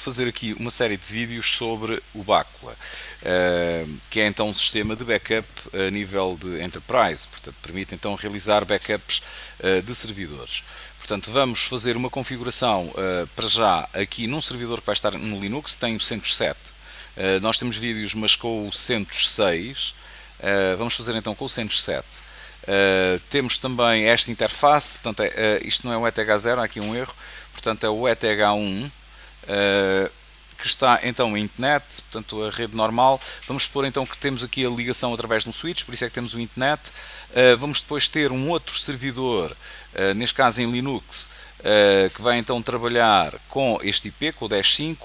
fazer aqui uma série de vídeos sobre o Bacula, que é então um sistema de backup a nível de enterprise, portanto permite então realizar backups de servidores. Portanto, vamos fazer uma configuração para já aqui num servidor que vai estar no Linux, tem o 107. Nós temos vídeos, mas com o 106. Vamos fazer então com o 107. Temos também esta interface, portanto, isto não é o ETH0, há aqui um erro, portanto é o ETH1, que está então em internet, portanto a rede normal. Vamos supor então que temos aqui a ligação através de um switch, por isso é que temos o internet. Vamos depois ter um outro servidor, neste caso em Linux, que vai então trabalhar com este IP, com o 10.5,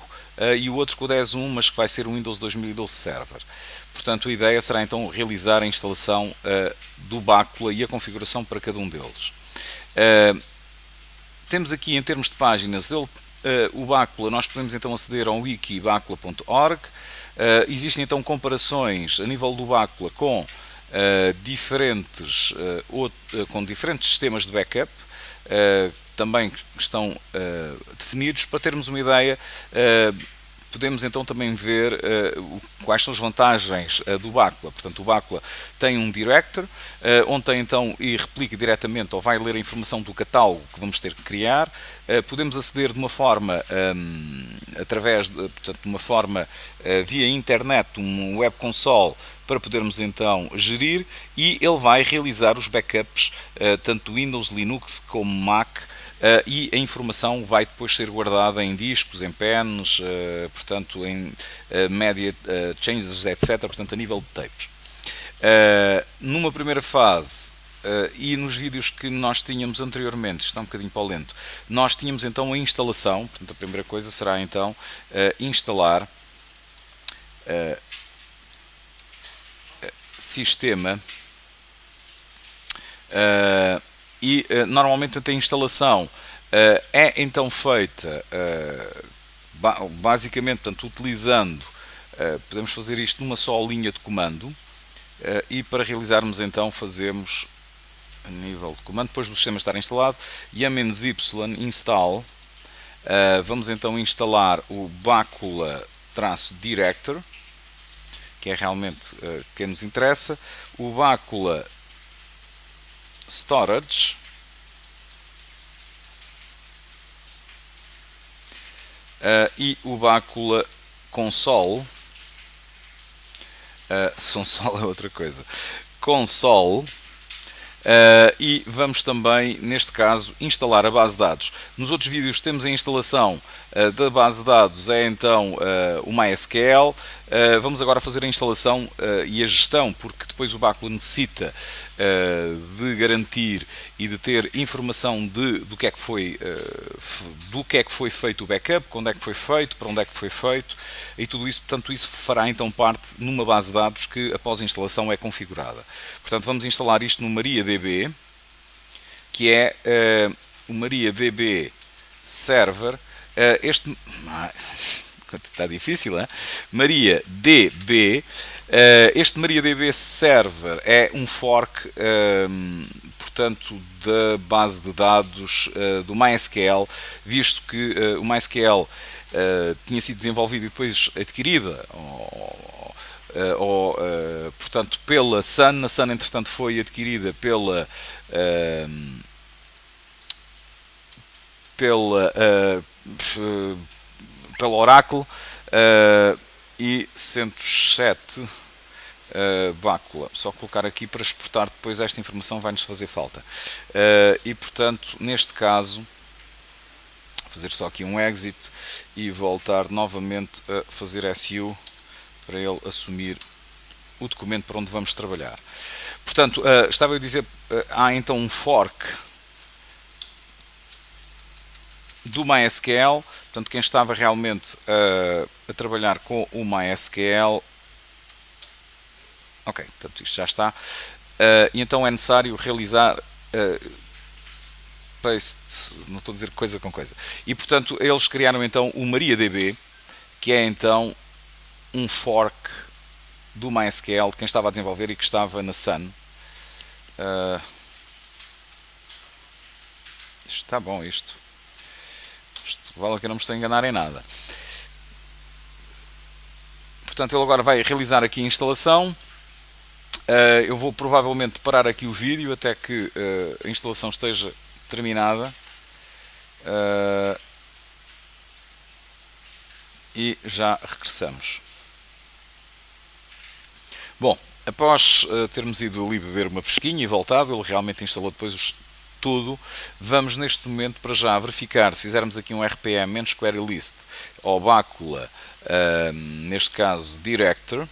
e o outro com o 10.1, mas que vai ser o Windows 2012 Server. Portanto, a ideia será então realizar a instalação do Bacula e a configuração para cada um deles. Temos aqui em termos de páginas o Bacula, nós podemos então aceder ao wiki bacula.org. Existem então comparações a nível do Bacula com diferentes sistemas de backup, também que estão definidos. Para termos uma ideia, podemos então também ver quais são as vantagens do Bacula. Portanto, o Bacula tem um director, onde tem então e replica diretamente ou vai ler a informação do catálogo que vamos ter que criar. Podemos aceder de uma forma portanto, de uma forma via internet, um web console, para podermos então gerir, e ele vai realizar os backups tanto do Windows, Linux como Mac. E a informação vai depois ser guardada em discos, em pens, portanto em media changes, etc., portanto a nível de tapes. Numa primeira fase, e nos vídeos que nós tínhamos anteriormente, está um bocadinho para o lento, nós tínhamos então a instalação. Portanto, a primeira coisa será então instalar sistema, e normalmente a instalação é então feita basicamente, portanto, utilizando, podemos fazer isto numa só linha de comando, e para realizarmos então fazemos a nível de comando, depois do sistema estar instalado, -y install. Vamos então instalar o Bacula-director, que é realmente que nos interessa, o Bacula storage, e o Bacula console. Console é outra coisa. Console. E vamos também, neste caso, instalar a base de dados. Nos outros vídeos temos a instalação da base de dados, é então o MySQL. Vamos agora fazer a instalação e a gestão, porque depois o Bacula necessita de garantir e de ter informação do que é que foi feito o backup, quando é que foi feito, para onde é que foi feito, e tudo isso. Portanto, isso fará então parte numa base de dados que após a instalação é configurada. Portanto, vamos instalar isto no MariaDB, que é o MariaDB Server. Este está difícil, hein? MariaDB. Este MariaDB Server é um fork, portanto, da base de dados do MySQL, visto que o MySQL tinha sido desenvolvido e depois adquirida, portanto, pela Sun. A Sun, entretanto, foi adquirida pela Oracle, e 107 Bacula. Só colocar aqui para exportar depois esta informação, vai-nos fazer falta. E portanto, neste caso, fazer só aqui um exit e voltar novamente a fazer SU para ele assumir o documento para onde vamos trabalhar. Portanto, estava a dizer, há então um fork do MySQL. Portanto, quem estava realmente a trabalhar com o MySQL, ok, portanto isto já está, e então é necessário realizar paste, não estou a dizer coisa com coisa, e portanto eles criaram então o MariaDB, que é então um fork do MySQL de quem estava a desenvolver e que estava na Sun. Está bom isto vale que eu não me estou a enganar em nada. Portanto, ele agora vai realizar aqui a instalação. Eu vou provavelmente parar aqui o vídeo até que a instalação esteja terminada. E já regressamos. Bom, após termos ido ali beber uma fresquinha e voltado, ele realmente instalou depois tudo. Vamos neste momento para já verificar, se fizermos aqui um RPM query list ou bácula, neste caso director,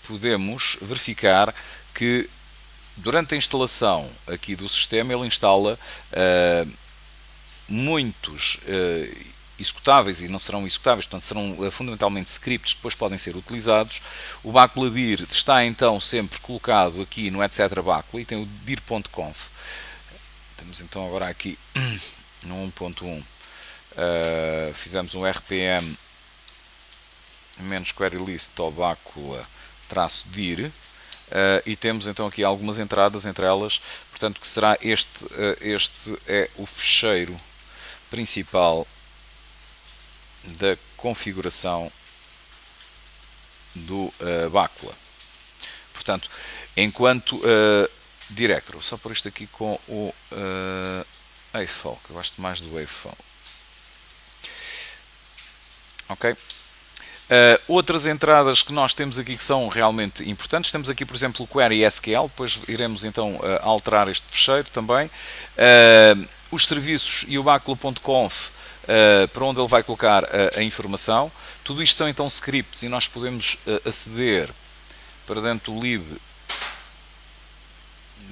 podemos verificar que durante a instalação aqui do sistema ele instala muitos executáveis, e não serão executáveis, portanto serão fundamentalmente scripts que depois podem ser utilizados. O bácula dir está então sempre colocado aqui no etc bácula e tem o dir.conf. Temos então agora aqui no 1.1 fizemos um rpm query list ao bácula -dir e temos então aqui algumas entradas entre elas, portanto que será este é o fecheiro principal da configuração do bácula. Portanto, enquanto director, vou só por isto aqui com o Eiffel, que eu gosto mais do Eiffel. Ok? Outras entradas que nós temos aqui que são realmente importantes, temos aqui por exemplo o query SQL, depois iremos então alterar este fecheiro também. Os serviços e o bácula.conf, para onde ele vai colocar a informação. Tudo isto são então scripts e nós podemos aceder para dentro do lib,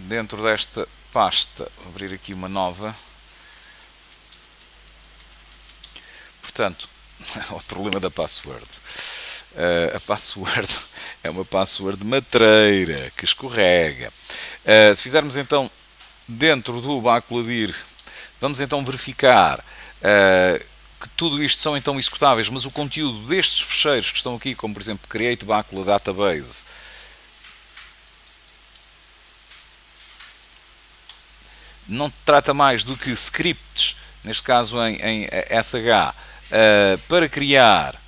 dentro desta pasta, abrir aqui uma nova. Portanto, o problema da password. A password é uma password matreira que escorrega. Se fizermos então dentro do bácula dir, vamos então verificar que tudo isto são então executáveis, mas o conteúdo destes fecheiros que estão aqui, como por exemplo create bácula database, não trata mais do que scripts, neste caso em SH, para criar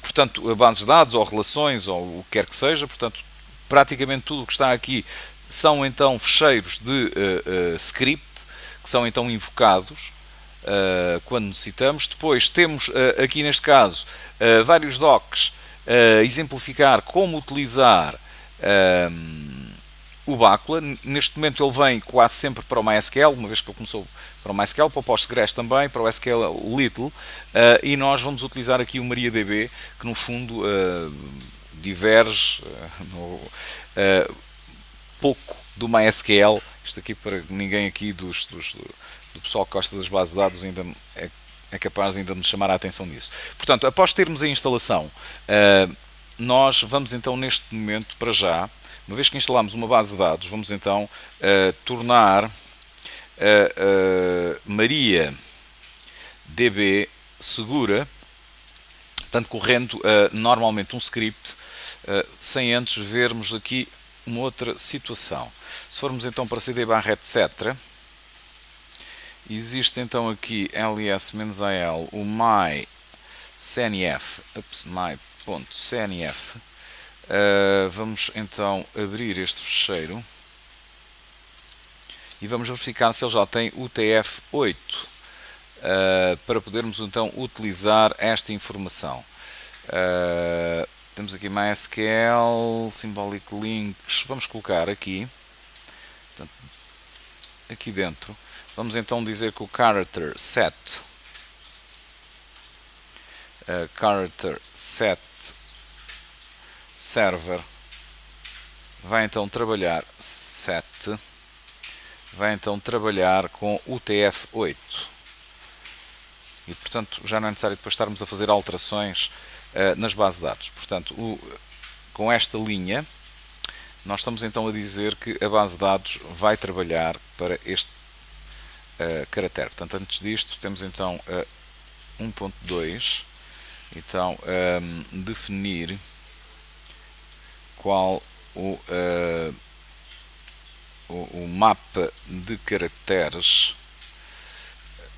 portanto bases de dados ou relações ou o que quer que seja. Portanto, praticamente tudo o que está aqui são então fecheiros de script que são então invocados quando necessitamos. Depois temos aqui neste caso vários docs a exemplificar como utilizar o bácula. Neste momento ele vem quase sempre para o MySQL, uma vez que ele começou para o MySQL, para o Postgres também, para o SQL Little, e nós vamos utilizar aqui o MariaDB, que no fundo diverge pouco do MySQL. Isto aqui para ninguém aqui do pessoal que gosta das bases de dados ainda é capaz ainda de nos chamar a atenção nisso. Portanto, após termos a instalação, nós vamos então neste momento, para já, uma vez que instalamos uma base de dados, vamos então tornar MariaDB segura, portanto correndo normalmente um script, sem antes vermos aqui uma outra situação. Se formos então para cd/etc, existe então aqui ls-il o my.cnf, vamos então abrir este fecheiro e vamos verificar se ele já tem UTF-8 para podermos então utilizar esta informação. Temos aqui MySQL, Symbolic Links, vamos colocar aqui, portanto, aqui dentro. Vamos então dizer que o character set server vai então trabalhar com o UTF-8 e portanto já não é necessário depois estarmos a fazer alterações nas bases de dados. Portanto, com esta linha nós estamos então a dizer que a base de dados vai trabalhar para este caractere. Portanto, antes disto temos então 1.2, então definir qual o mapa de caracteres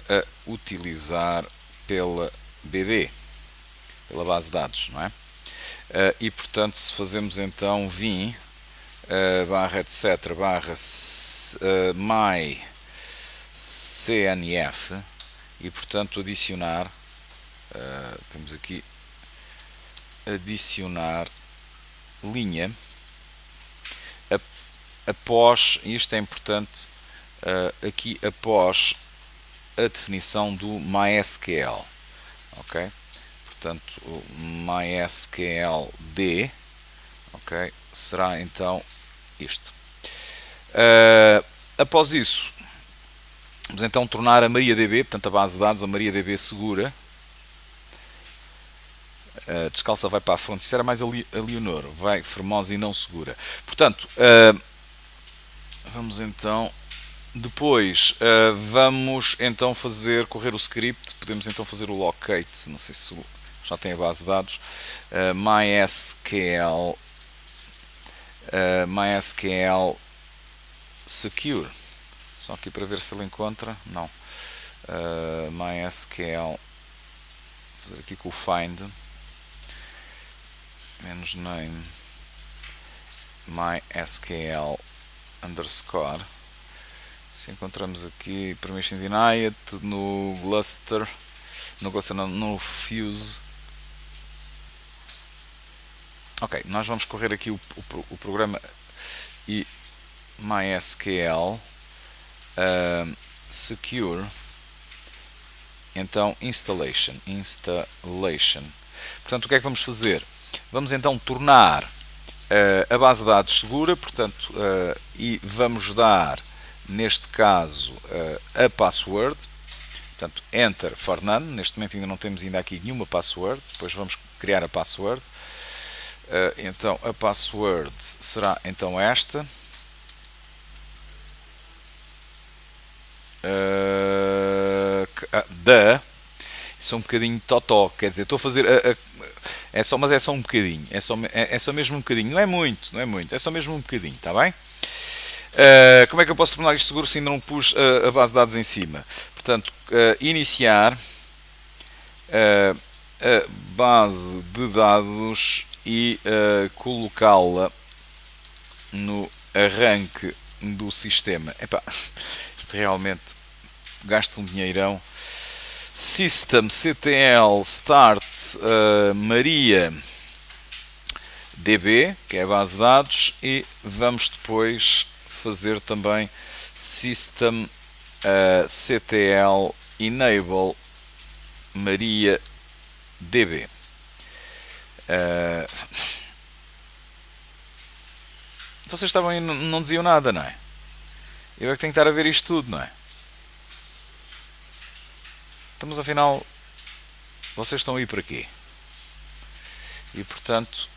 a utilizar pela BD. pela base de dados, não é? E portanto, se fazemos então vim barra etc barra my cnf e portanto adicionar, temos aqui adicionar linha após, isto é importante, aqui após a definição do MySQL, ok? Portanto, o MySQLD, ok, será então isto. Após isso, vamos então tornar a MariaDB, portanto a base de dados, a MariaDB segura. Descalça vai para a fonte, isso era mais a Leonor, vai formosa e não segura. Portanto, vamos então, depois vamos então fazer, correr o script, podemos então fazer o locate, não sei se já tem a base de dados, MySQL secure, só aqui para ver se ele encontra, não, MySQL, fazer aqui com o find, menos name, MySQL underscore, se encontramos aqui permission denied no Gluster, no Fuse. Ok, nós vamos correr aqui o programa e MySQL secure, então installation. Portanto, o que é que vamos fazer? Vamos então tornar a base de dados segura, portanto, e vamos dar, neste caso, a password, portanto, enter for none, neste momento ainda não temos ainda aqui nenhuma password, depois vamos criar a password, então a password será então esta, isso é um bocadinho totó, quer dizer, estou a fazer mas é só um bocadinho, é só mesmo um bocadinho, não é muito, é só mesmo um bocadinho, está bem? Como é que eu posso tornar isto seguro se ainda não pus a base de dados em cima? Portanto, iniciar a base de dados e colocá-la no arranque do sistema. Epá, isto realmente gasta um dinheirão. Systemctl start MariaDB, que é a base de dados, e vamos depois fazer também systemctl enable MariaDB. Vocês estavam aí, não diziam nada, não é? Eu é que tenho que estar a ver isto tudo, não é? Estamos, afinal, vocês estão aí para quê? E portanto,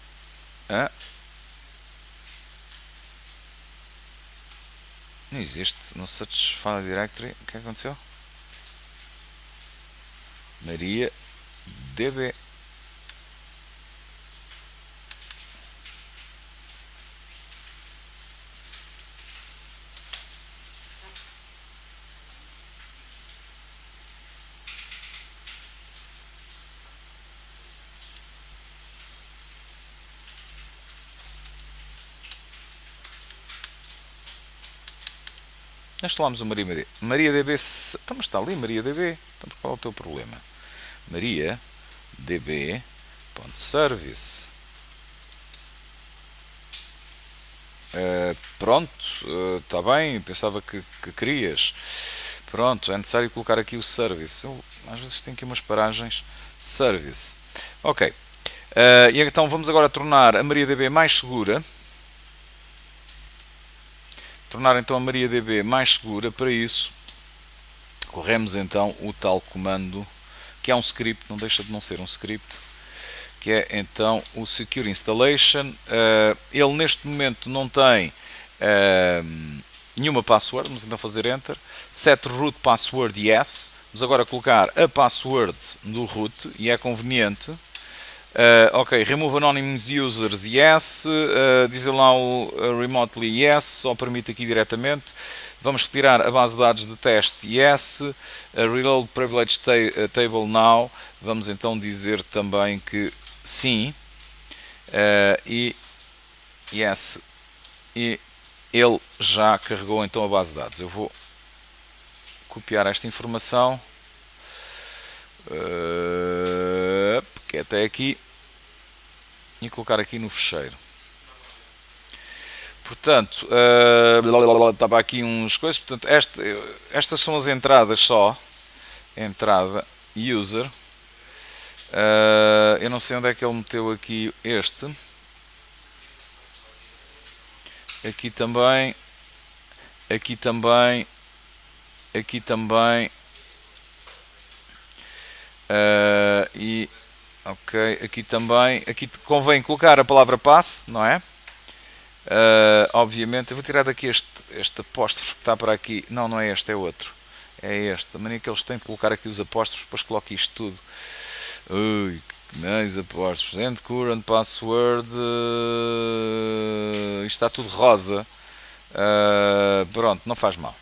não existe, no search file directory, o que aconteceu? MariaDB. Nós instalamos o MariaDB. MariaDB, então, mas está ali MariaDB. Então, qual é o teu problema? MariaDB.service. Pronto, está bem. Pensava que querias. Pronto, é necessário colocar aqui o service. Às vezes tem aqui umas paragens. Service. Ok. E então vamos agora tornar a MariaDB mais segura. Tornar então a MariaDB mais segura. Para isso, corremos então o tal comando, que é um script, não deixa de não ser um script, que é então o Secure Installation. Ele neste momento não tem nenhuma password, vamos então fazer Enter. Set root password yes. Vamos agora colocar a password do root, e é conveniente. Ok, remove anonymous users, yes. Disallow remotely, yes. Só permite aqui diretamente. Vamos retirar a base de dados de teste yes, reload privilege table now, vamos então dizer também que sim, e yes, e ele já carregou então a base de dados. Eu vou copiar esta informação, que é até aqui, e colocar aqui no fecheiro. Portanto, estava aqui uns coisas. Portanto, estas são as entradas só. Entrada user. Eu não sei onde é que ele meteu aqui este. Aqui também. Aqui também. Aqui também. E ok, aqui também. Aqui convém colocar a palavra passe, não é? Obviamente, eu vou tirar daqui este apóstrofo que está para aqui. Não, não é este, é outro. É este. A maneira que eles têm de colocar aqui os apóstrofos, depois coloco isto tudo. Ui, que mais apóstrofos. End current password. Isto está tudo rosa. Pronto, não faz mal.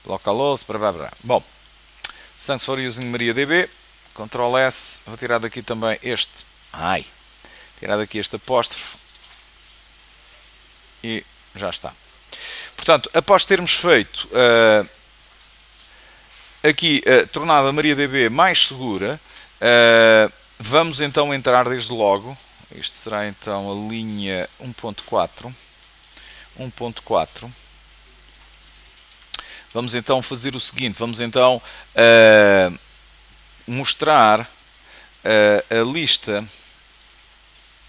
Localhost, blá. Bom, thanks for using MariaDB. Ctrl S. Vou tirar daqui também este. Tirar daqui este apóstrofo. E já está. Portanto, após termos feito aqui tornado a MariaDB mais segura, vamos então entrar desde logo. Isto será então a linha 1.4. Vamos então fazer o seguinte, vamos então mostrar a lista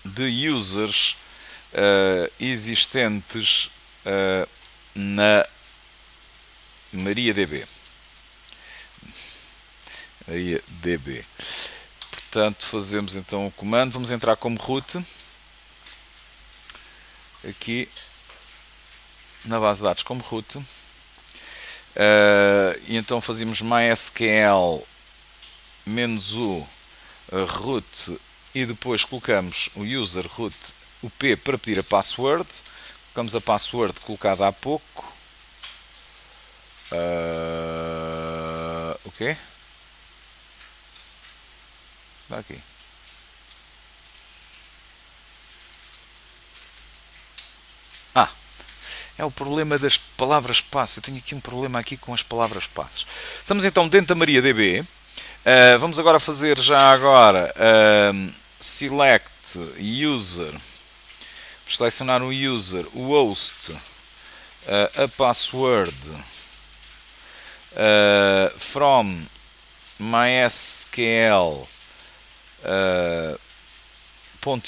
de users existentes na MariaDB. Portanto, fazemos então o comando. Vamos entrar como root aqui na base de dados como root. E então fazemos mysql -u root e depois colocamos o user root, o P para pedir a password. Colocamos a password colocada há pouco. O quê? Está aqui. É o problema das palavras passos. Eu tenho aqui um problema aqui com as palavras passos. Estamos então dentro da MariaDB. Vamos agora fazer select user. Selecionar o user, o host, a password from mysql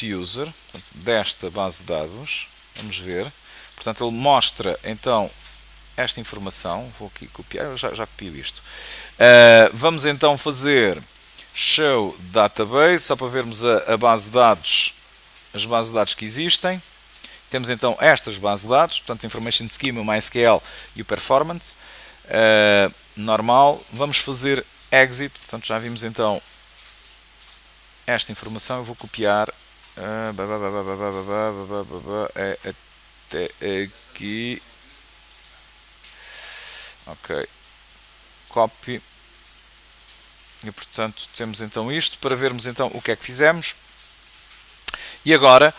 .user, desta base de dados. Vamos ver. Portanto, ele mostra então esta informação. Vou aqui copiar, eu já copio isto. Vamos então fazer show database, só para vermos a base de dados, as bases de dados que existem. Temos então estas bases de dados, portanto, Information Schema, o MySQL e o Performance. Normal. Vamos fazer exit, portanto, já vimos então esta informação. Eu vou copiar até aqui. Ok. Copy. E portanto temos então isto para vermos então o que é que fizemos. E agora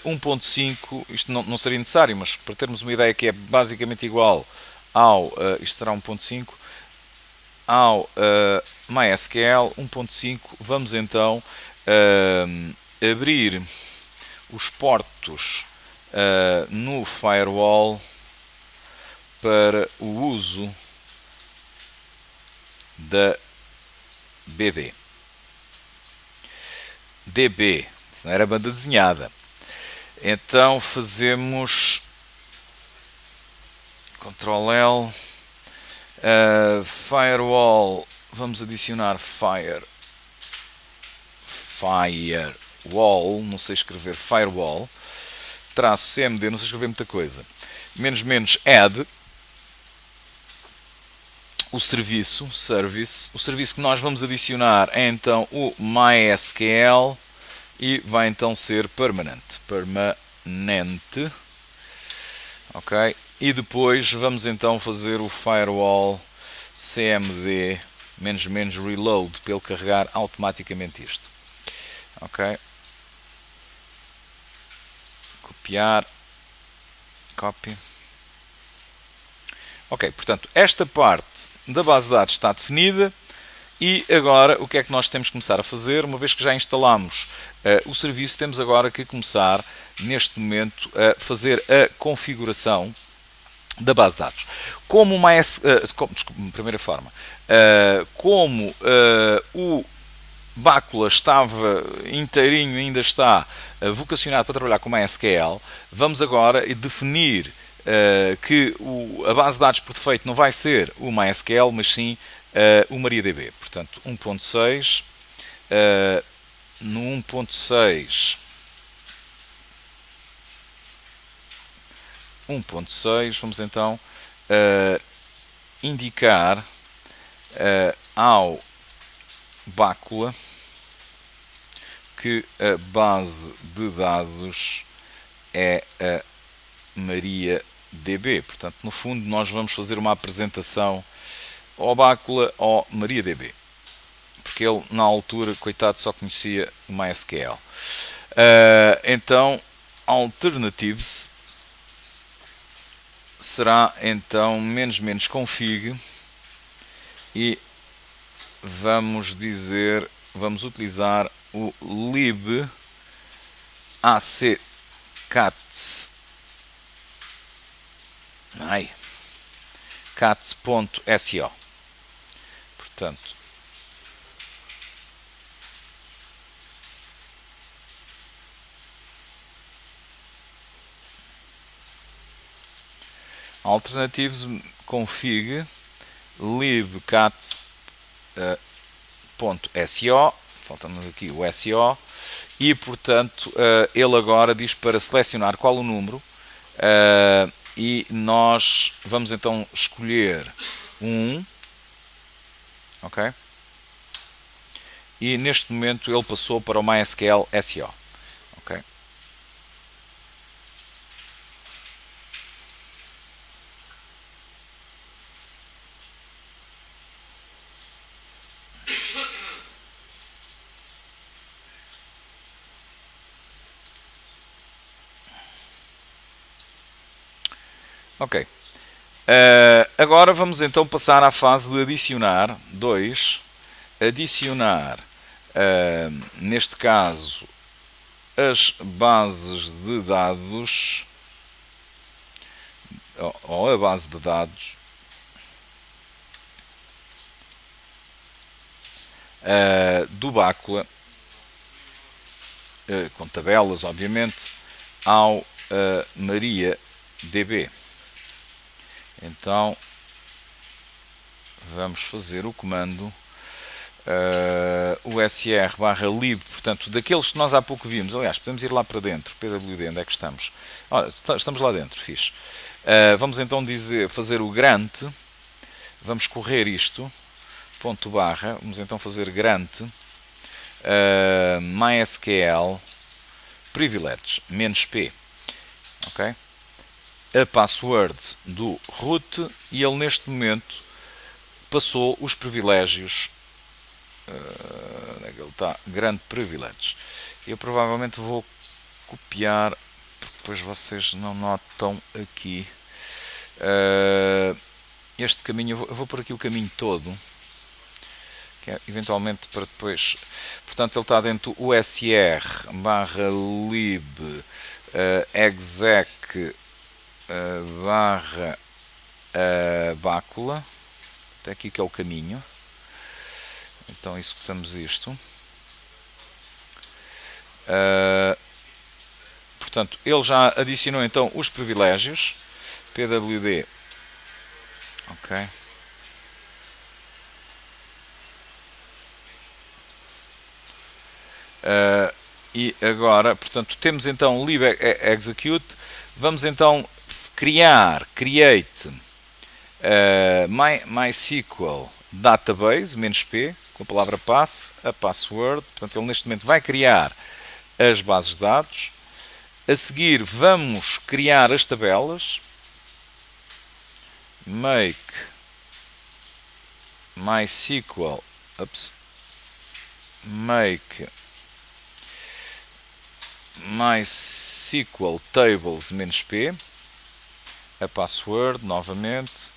1.5, isto não seria necessário, mas para termos uma ideia que é basicamente igual ao, isto será 1.5, ao MySQL 1.5, vamos então abrir os portos no firewall para o uso da DB, se não era banda desenhada. Então fazemos Ctrl L, firewall, vamos adicionar firewall, não sei escrever firewall, traço cmd, não sei escrever muita coisa, --, add, o serviço que nós vamos adicionar é então o MySQL e vai então ser permanente, ok? e depois vamos então fazer o firewall cmd "-reload" para ele carregar automaticamente isto. Ok, copiar, copy. Ok, portanto, esta parte da base de dados está definida. E agora, o que é que nós temos que começar a fazer? Uma vez que já instalamos o serviço, temos agora que começar, neste momento, a fazer a configuração da base de dados. Como uma primeira forma, como o Bácula estava inteirinho, ainda está vocacionado para trabalhar com MySQL, vamos agora definir que a base de dados por defeito não vai ser o MySQL, mas sim o MariaDB. Portanto, 1.6, no 1.6, vamos então indicar ao Bácula que a base de dados é a MariaDB. Portanto, no fundo, nós vamos fazer uma apresentação ao Bácula ou MariaDB, porque ele, na altura, coitado, só conhecia o MySQL. Então, alternatives será então "-config", e vamos utilizar o lib accats cats.so. Portanto, alternatives config lib cats.so, falta-nos aqui o SO, e portanto ele agora diz para selecionar qual o número, e nós vamos então escolher um 1, ok? E neste momento ele passou para o MySQL SO, ok? Ok. Agora vamos então passar à fase de adicionar neste caso, as bases de dados, ou a base de dados do Bácula, com tabelas, obviamente, ao MariaDB. Então vamos fazer o comando usr/lib, portanto, daqueles que nós há pouco vimos. Aliás, podemos ir lá para dentro, pwd, onde é que estamos? Estamos lá dentro, fixe. Vamos então fazer o grant, vamos correr isto, ponto barra, vamos então fazer grant MySQL privileges, -p, ok? A password do root, e ele neste momento passou os privilégios. Onde é que ele está? Grande privileges. Eu provavelmente vou copiar, porque depois vocês não notam aqui este caminho. Eu vou por aqui o caminho todo, que é eventualmente para depois. Portanto, ele está dentro do usr/lib exec barra Bácula. Até aqui que é o caminho. Então executamos isto. Portanto, ele já adicionou então os privilégios. pwd, ok. E agora, portanto, temos então lib execute. Vamos então create MySQL database -p, com a palavra pass, a password. Portanto, ele neste momento vai criar as bases de dados. A seguir vamos criar as tabelas. make MySQL, make MySQL tables -p, a password novamente,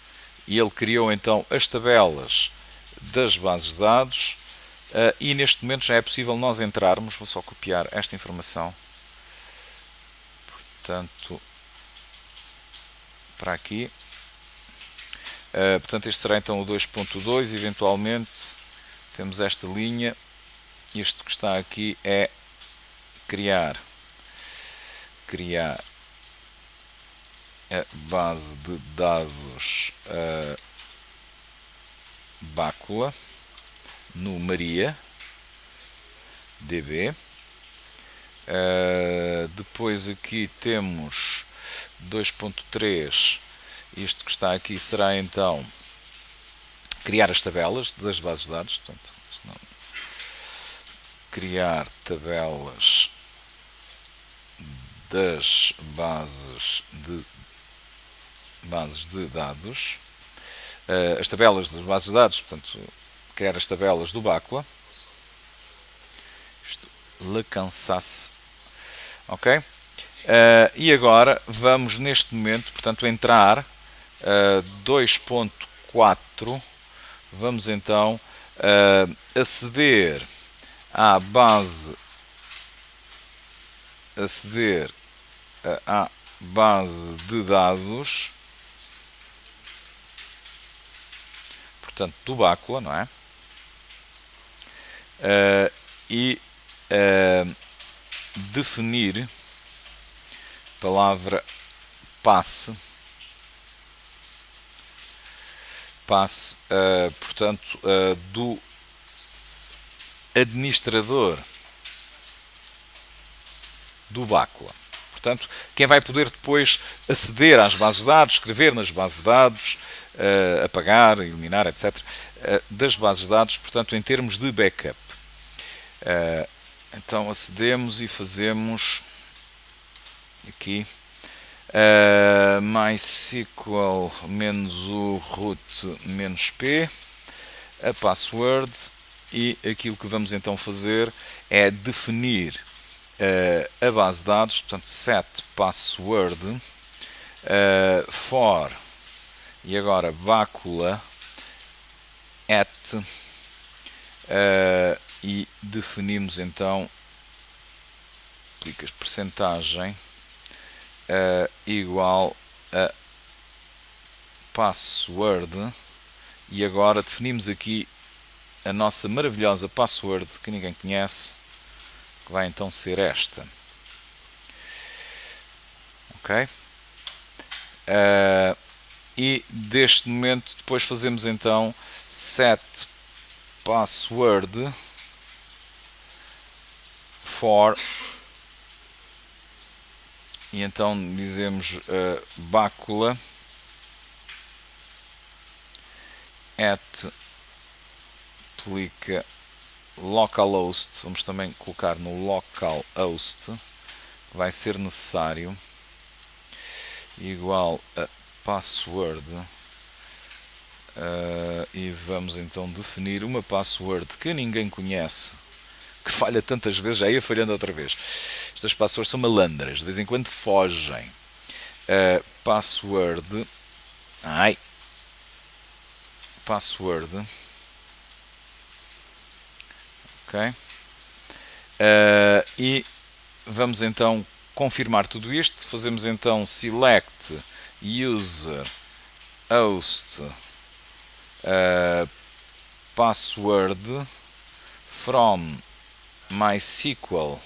e ele criou então as tabelas das bases de dados, e neste momento já é possível nós entrarmos. Vou só copiar esta informação, portanto, para aqui. Portanto, este será então o 2.2, eventualmente temos esta linha, isto que está aqui é criar a base de dados Bácula no Maria DB. Depois aqui temos 2.3, isto que está aqui será então criar as tabelas das bases de dados, portanto, criar tabelas das bases de dados, as tabelas das bases de dados, portanto, criar as tabelas do Bácula, le cansasse, ok? E agora vamos neste momento, portanto, entrar 2.4, vamos então aceder à base de dados, portanto, do Bácula, não é? E definir palavra passe, portanto, do administrador do Bácula. Portanto, quem vai poder depois aceder às bases de dados, escrever nas bases de dados, apagar, eliminar, etc., das bases de dados, portanto, em termos de backup. Então, acedemos e fazemos aqui MySQL -u root -p, a password, e aquilo que vamos então fazer é definir a base de dados, portanto, set password for, e agora Bácula at, e definimos então percentagem igual a password, e agora definimos aqui a nossa maravilhosa password que ninguém conhece, que vai então ser esta, ok? E deste momento depois fazemos então set password for, e então dizemos Bácula at aplica localhost, vamos também colocar no localhost, vai ser necessário, igual a password, e vamos então definir uma password que ninguém conhece, que falha tantas vezes, já ia falhando outra vez. Estas passwords são malandras, de vez em quando fogem. Password, password, ok? E vamos então confirmar tudo isto. Fazemos então select user host password from mysql.user,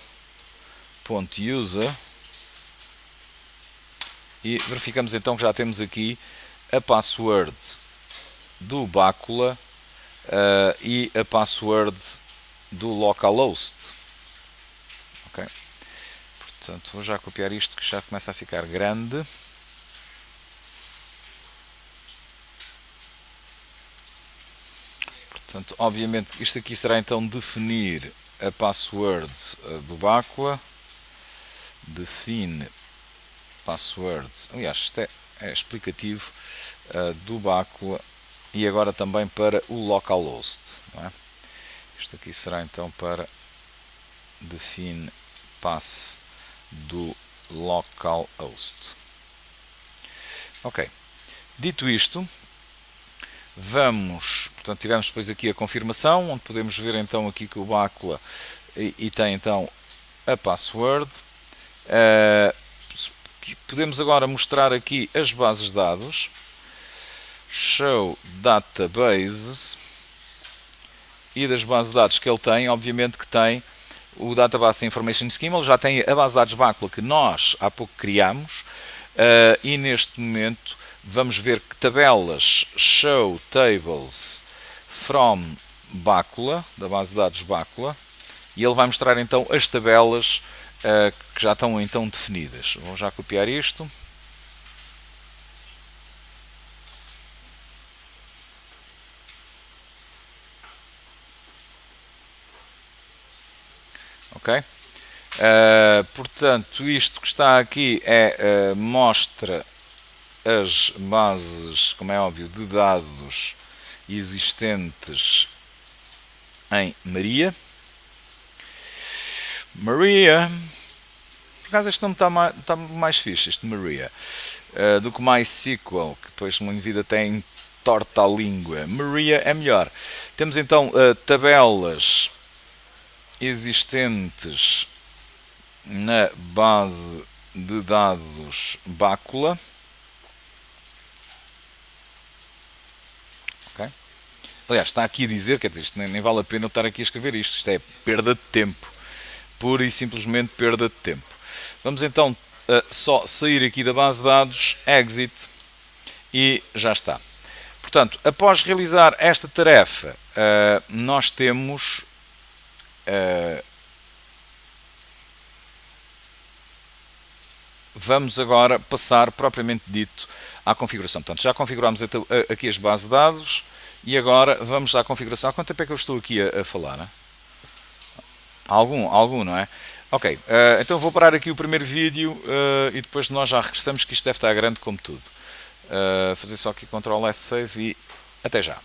e verificamos então que já temos aqui a password do Bácula e a password do localhost, ok? Portanto, vou já copiar isto que já começa a ficar grande. Portanto, obviamente, isto aqui será então definir a password do Bácula. Define password. Aliás, isto é explicativo. do Bacula e agora também para o localhost. Não é? Isto aqui será então para define passe do localhost. Ok. Dito isto, vamos, portanto tivemos depois aqui a confirmação, onde podemos ver então aqui que o Bacula e tem então a password. Podemos agora mostrar aqui as bases de dados. Show databases. E das bases de dados que ele tem, obviamente que tem o Database Information Schema, ele já tem a base de dados Bacula que nós há pouco criamos, e neste momento vamos ver que tabelas show tables from Bacula, da base de dados Bacula, e ele vai mostrar então as tabelas que já estão então definidas. Vou já copiar isto. Ok? Portanto, isto que está aqui mostra as bases, como é óbvio, de dados existentes em Maria. Maria, por acaso este nome está mais fixe, este Maria, do que MySQL, que depois uma vida tem torta a língua. Maria é melhor. Temos então tabelas existentes na base de dados Bacula. Okay. Aliás, está aqui a dizer, quer dizer, isto nem vale a pena eu estar aqui a escrever isto. Isto é perda de tempo. Pura e simplesmente perda de tempo. Vamos então só sair aqui da base de dados, exit, e já está. Portanto, após realizar esta tarefa, nós temos vamos agora passar propriamente dito à configuração. Portanto, já configuramos aqui as bases de dados e agora vamos à configuração. Há quanto tempo é que eu estou aqui a falar? Né? Algum, não é? Ok, então vou parar aqui o primeiro vídeo e depois nós já regressamos, que isto deve estar grande como tudo. Fazer só aqui Ctrl S Save e até já.